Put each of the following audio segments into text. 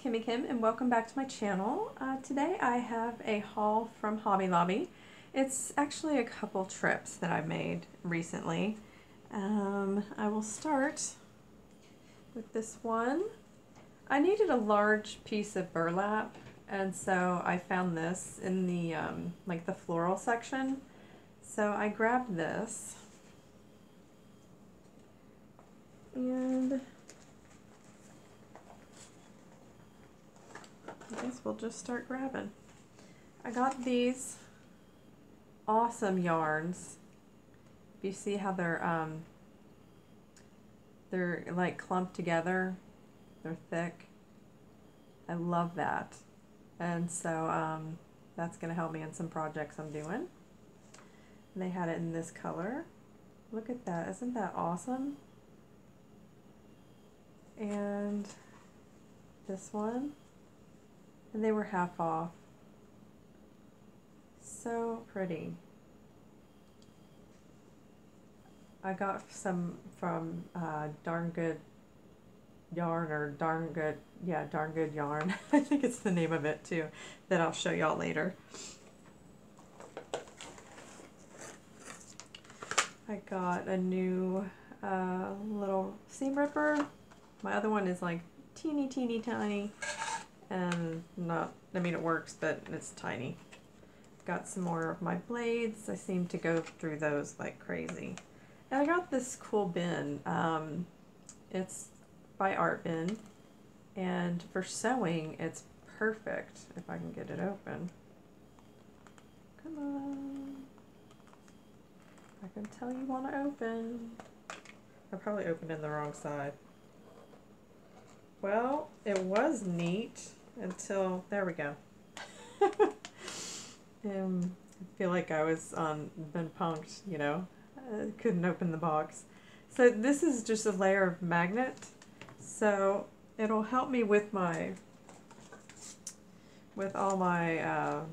Kimmy Kim and welcome back to my channel. Today I have a haul from Hobby Lobby. It's actually a couple trips that I've made recently. I will start with this one. I needed a large piece of burlap, and so I found this in the like the floral section. So I grabbed this, and I guess we'll just start grabbing. I got these awesome yarns. If you see how they're like clumped together, they're thick. I love that, and so that's gonna help me in some projects I'm doing. And they had it in this color. Look at that, isn't that awesome? And this one. And they were half off. So pretty. I got some from Darn Good Yarn, or Darn Good Yarn. I think it's the name of it too, that I'll show y'all later. I got a new little seam ripper. My other one is like teeny tiny. And I mean it works, but it's tiny. Got some more of my blades. I seem to go through those like crazy. And I got this cool bin. It's by Art Bin, and for sewing it's perfect. If I can get it open. Come on. I can tell you want to open. I probably opened in the wrong side. Well, it was neat until, there we go. I feel like I was been punked, you know. I couldn't open the box. So this is just a layer of magnet. So it'll help me with all my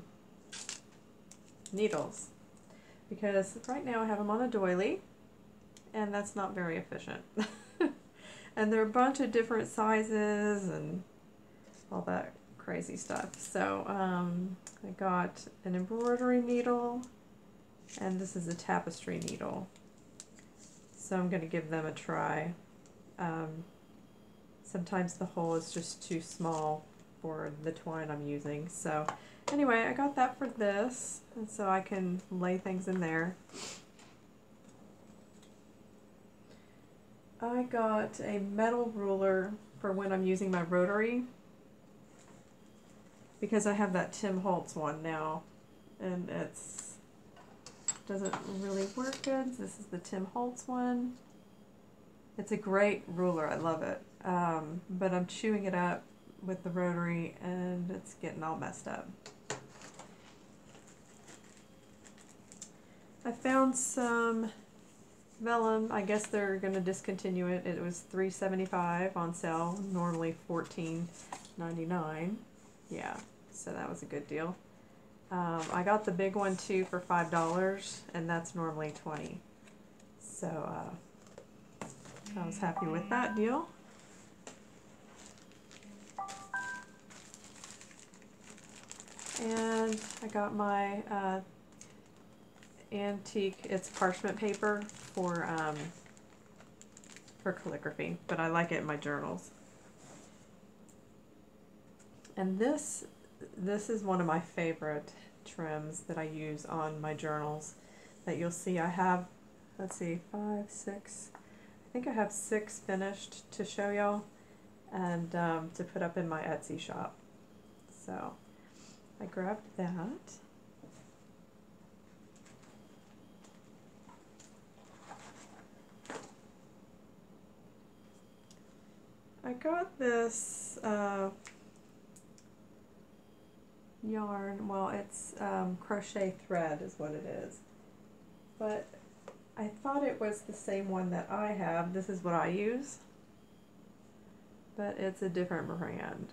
needles. Because right now I have them on a doily, and that's not very efficient. And there are a bunch of different sizes and all that crazy stuff. So I got an embroidery needle, and this is a tapestry needle. So I'm going to give them a try. Sometimes the hole is just too small for the twine I'm using. So anyway, I got that for this, and so I can lay things in there. I got a metal ruler for when I'm using my rotary, because I have that Tim Holtz one now, and it's doesn't really work good. This is the Tim Holtz one. It's a great ruler, I love it, but I'm chewing it up with the rotary and it's getting all messed up. I found some vellum. I guess they're going to discontinue it. It was $3.75 on sale, normally $14.99. Yeah, so that was a good deal. I got the big one too for $5, and that's normally $20. So I was happy with that deal. And I got my antique, it's parchment paper for calligraphy, but I like it in my journals. And this is one of my favorite trims that I use on my journals that you'll see. I have, let's see, 5, 6, I think I have 6 finished to show y'all, and to put up in my Etsy shop. So I grabbed that. I got this yarn, well, it's crochet thread is what it is, but I thought it was the same one that I have. This is what I use, but it's a different brand,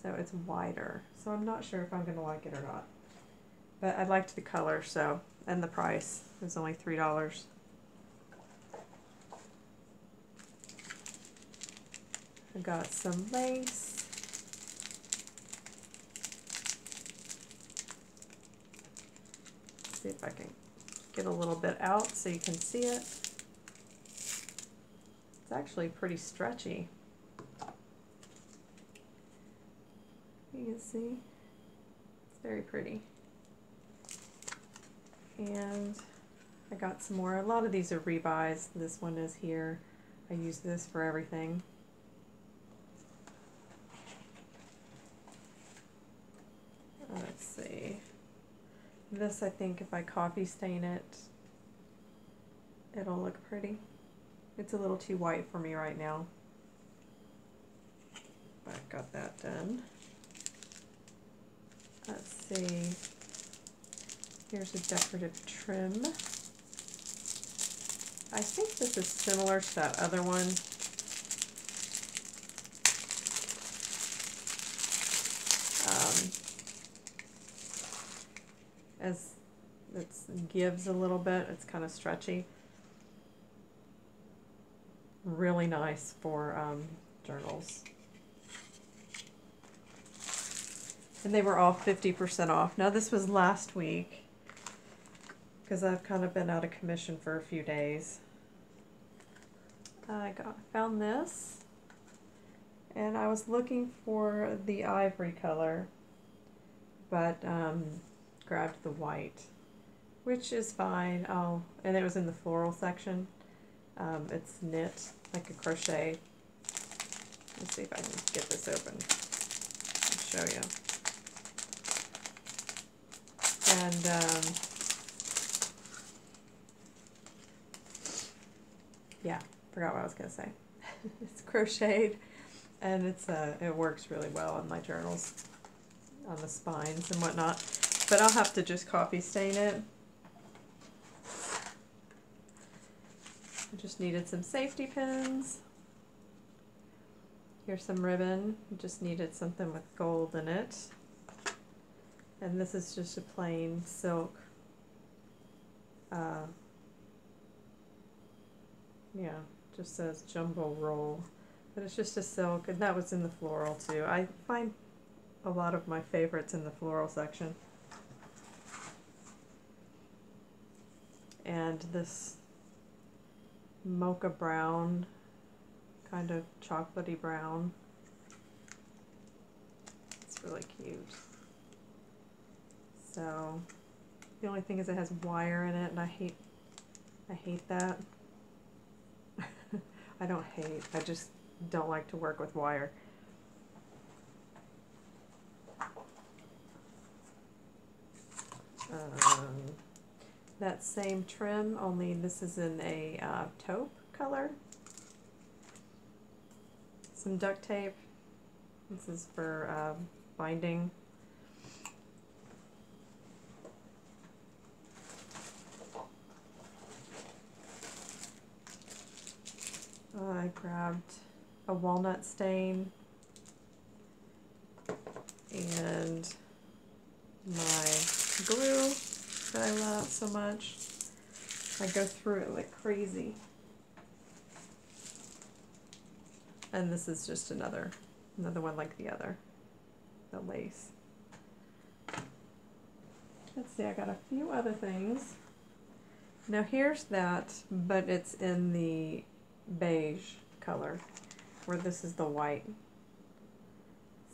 so it's wider, so I'm not sure if I'm going to like it or not, but I liked the color, so, and the price was only $3. I got some lace. see if I can get a little bit out so you can see it. It's actually pretty stretchy. You can see it's very pretty. And I got some more. A lot of these are rebuys. This one is here. I use this for everything. Let's see. This, I think if I coffee stain it, it'll look pretty. It's a little too white for me right now. But I got that done. Let's see. Here's a decorative trim. I think this is similar to that other one. As it gives a little bit, it's kind of stretchy. Really nice for journals. And they were all 50% off. Now this was last week, because I've kind of been out of commission for a few days. I found this, and I was looking for the ivory color, but grabbed the white, which is fine. Oh, and it was in the floral section. It's knit, like a crochet. Let's see if I can get this open and show you. And yeah, forgot what I was gonna say. It's crocheted, and it works really well on my journals, on the spines and whatnot. But I'll have to just coffee stain it. I just needed some safety pins. Here's some ribbon. Just needed something with gold in it. And this is just a plain silk. Yeah, just says jumbo roll. But it's just a silk, and that was in the floral too. I find a lot of my favorites in the floral section. And this mocha brown, kind of chocolatey brown. It's really cute. So the only thing is it has wire in it, and I hate that. I don't hate, I just don't like to work with wire. That same trim, only this is in a taupe color. Some duct tape. This is for binding. I grabbed a walnut stain and my glue that I love so much. I go through it like crazy. And this is just another one like the other, the lace. Let's see, I got a few other things. Now here's that, but it's in the beige color, where this is the white.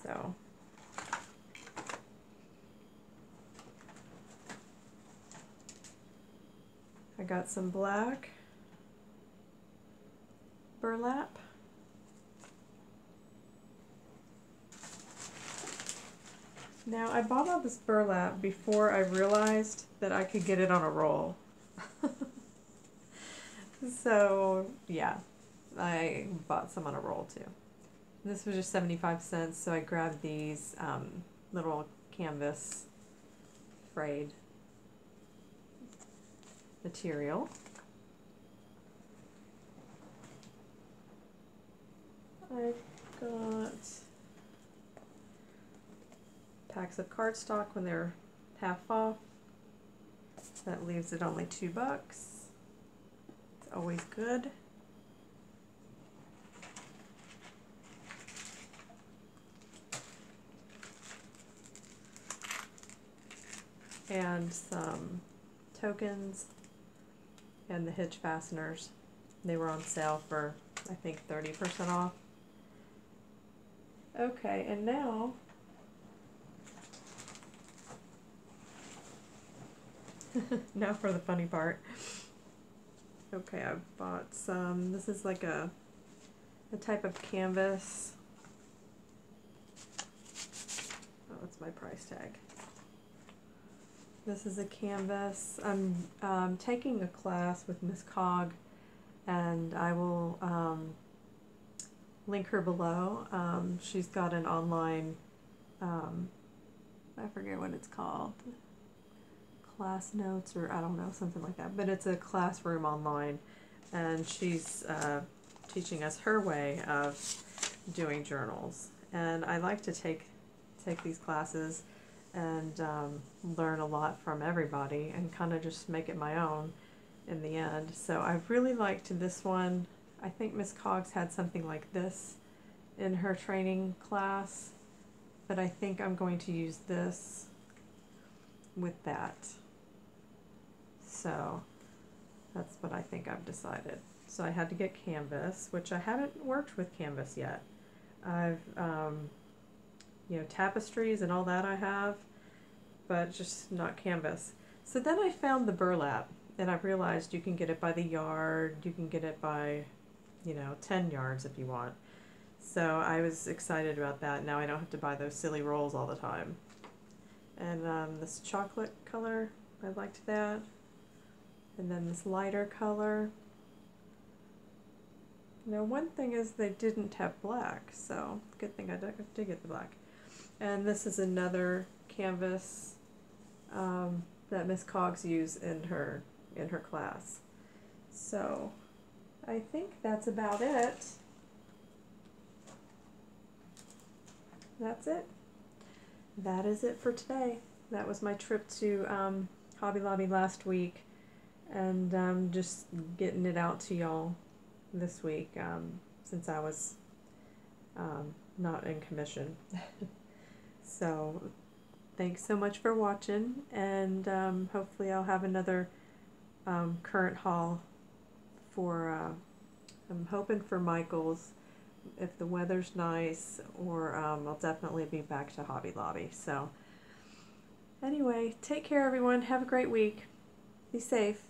So I got some black burlap. Now I bought all this burlap before I realized that I could get it on a roll. So yeah, I bought some on a roll too. This was just 75 cents, so I grabbed these little canvas frayed material. I've got packs of cardstock when they're half off. That leaves it only $2. It's always good. And some tokens and the hitch fasteners. They were on sale for, I think, 30% off. Okay, and now now for the funny part. Okay, I bought some, this is like a type of canvas. Oh, it's my price tag. This is a canvas. I'm taking a class with Miss Cog, and I will link her below. She's got an online, I forget what it's called, class notes, or I don't know, something like that, but it's a classroom online, and she's teaching us her way of doing journals. And I like to take these classes and learn a lot from everybody and kind of just make it my own in the end. So I really liked this one. I think Miss Cogs had something like this in her training class, but I think I'm going to use this with that. So that's what I think I've decided. So I had to get canvas, which I haven't worked with canvas yet. I've, you know, tapestries and all that I have, but just not canvas. So then I found the burlap, and I realized you can get it by the yard, you can get it by, you know, 10 yards if you want. So I was excited about that. Now I don't have to buy those silly rolls all the time. And this chocolate color, I liked that. And then this lighter color. Now one thing is they didn't have black, so good thing I did get the black. And this is another canvas that Miss Cogs used in her class. So I think that's about it. That's it. That is it for today. That was my trip to Hobby Lobby last week, and just getting it out to y'all this week since I was not in commission. So thanks so much for watching, and hopefully I'll have another current haul for, I'm hoping for Michael's if the weather's nice, or I'll definitely be back to Hobby Lobby. So anyway, take care everyone, have a great week, be safe.